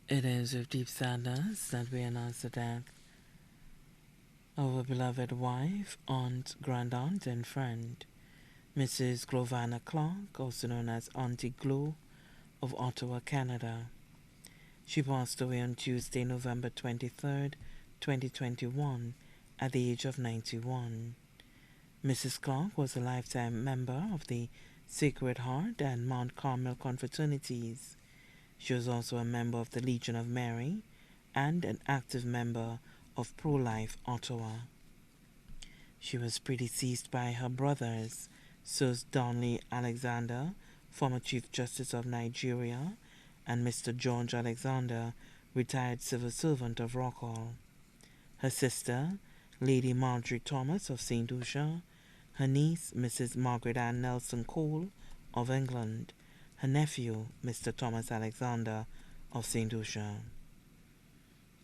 It is with deep sadness that we announce the death of our beloved wife, aunt, grandaunt, and friend, Mrs. Glovanna Clarke, also known as Auntie Glo of Ottawa, Canada. She passed away on Tuesday, November 23rd, 2021, at the age of 91. Mrs. Clarke was a lifetime member of the Sacred Heart and Mount Carmel confraternities. She was also a member of the Legion of Mary and an active member of Pro-Life Ottawa. She was predeceased by her brothers, Sir Darnley Alexander, former Chief Justice of Nigeria, and Mr. George Alexander, retired civil servant of Rockall. Her sister, Lady Marjorie Thomas of St. Lucia, her niece, Mrs. Margaret Ann Nelson Cole of England, her nephew, Mr. Thomas Alexander of St. Lucia.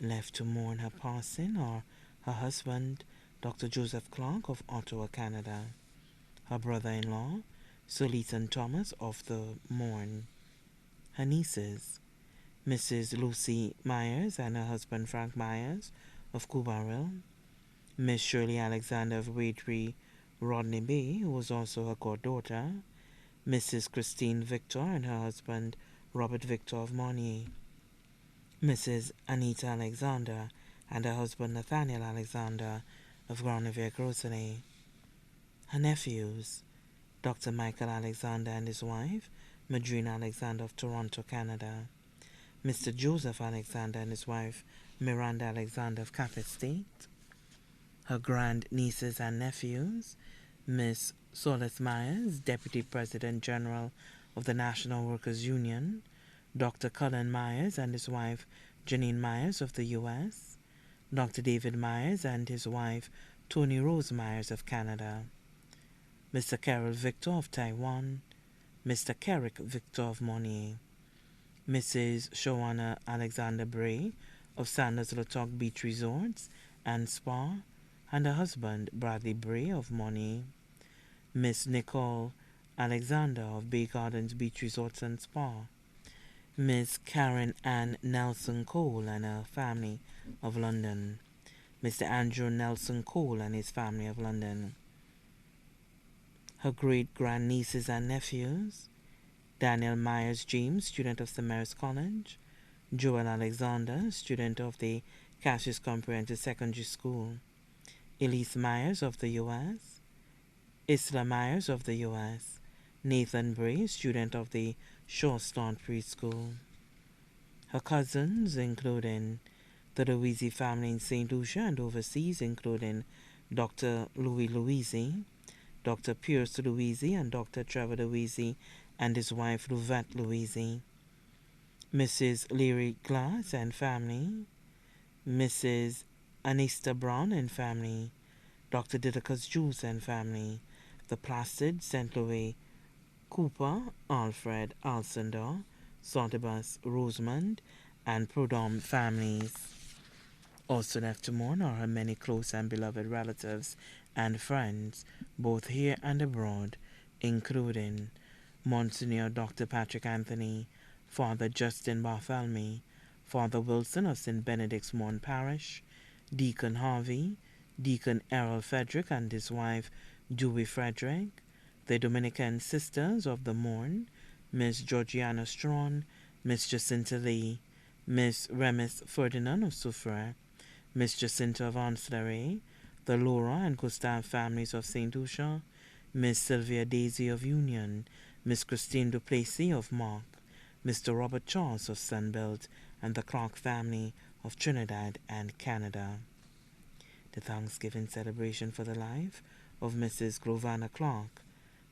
Left to mourn her passing are her husband, Dr. Joseph Clarke of Ottawa, Canada, her brother-in-law, Sir Leighton Thomas of the Mourne, her nieces, Mrs. Lucy Myers and her husband Frank Myers of Kubaril, Miss Shirley Alexander of Waitry, Rodney Bay, who was also her goddaughter, Mrs. Christine Victor and her husband Robert Victor of Monnier, Mrs. Anita Alexander and her husband Nathaniel Alexander of Grandevere Grocery, her nephews, Dr. Michael Alexander and his wife, Madrina Alexander of Toronto, Canada, Mr. Joseph Alexander and his wife, Miranda Alexander of Cape State, her grand nieces and nephews, Miss Solace Myers, Deputy President General of the National Workers' Union, Dr. Cullen Myers and his wife, Janine Myers of the U.S., Dr. David Myers and his wife, Tony Rose Myers of Canada, Mr. Carol Victor of Taiwan, Mr. Carrick Victor of Monnier, Mrs. Shawana Alexander Bray of Sanders Lotoc Beach Resorts and Spa, and her husband, Bradley Bray of Monnier, Miss Nicole Alexander of Bay Gardens Beach Resorts and Spa, Miss Karen Ann Nelson Cole and her family of London, Mr. Andrew Nelson Cole and his family of London, her great-grandnieces and nephews, Daniel Myers James, student of St. Mary's College, Joel Alexander, student of the Cassius Comprehensive Secondary School, Elise Myers of the U.S., Isla Myers of the U.S., Nathan Bray, student of the Shawstone Preschool. Her cousins, including the Louisi family in St. Lucia and overseas, including Dr. Louis Louisi, Dr. Pierce Louisi, and Dr. Trevor Louisi and his wife Louvette Louisi, Mrs. Leary Glass and family, Mrs. Anista Brown and family, Dr. Didacus Juice and family, the Placid, St. Louis, Cooper, Alfred, Alcindor, Sontebus, Rosamond, and Prudhomme families. Also left to mourn are her many close and beloved relatives and friends, both here and abroad, including Monsignor Dr. Patrick Anthony, Father Justin Bartholomew, Father Wilson of St. Benedict's Morn Parish, Deacon Harvey, Deacon Errol Frederick and his wife Dewey Frederick, the Dominican Sisters of the Morn, Miss Georgiana Strawn, Miss Jacinta Lee, Miss Remis Ferdinand of Soufriere, Miss Jacinta of Ancillary, the Laura and Gustave families of St. Lucia, Miss Sylvia Daisy of Union, Miss Christine Duplessis of Mark, Mr. Robert Charles of Sunbelt, and the Clarke family of Trinidad and Canada. The Thanksgiving celebration for the life of Mrs. Glovanna Clarke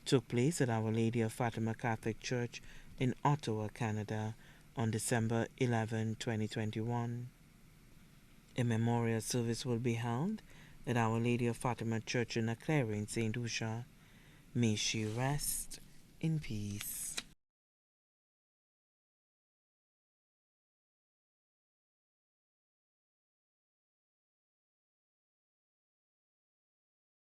took place at Our Lady of Fatima Catholic Church in Ottawa, Canada, on December 11, 2021. A memorial service will be held at Our Lady of Fatima Church in Aclaire in St. Lucia. May she rest in peace.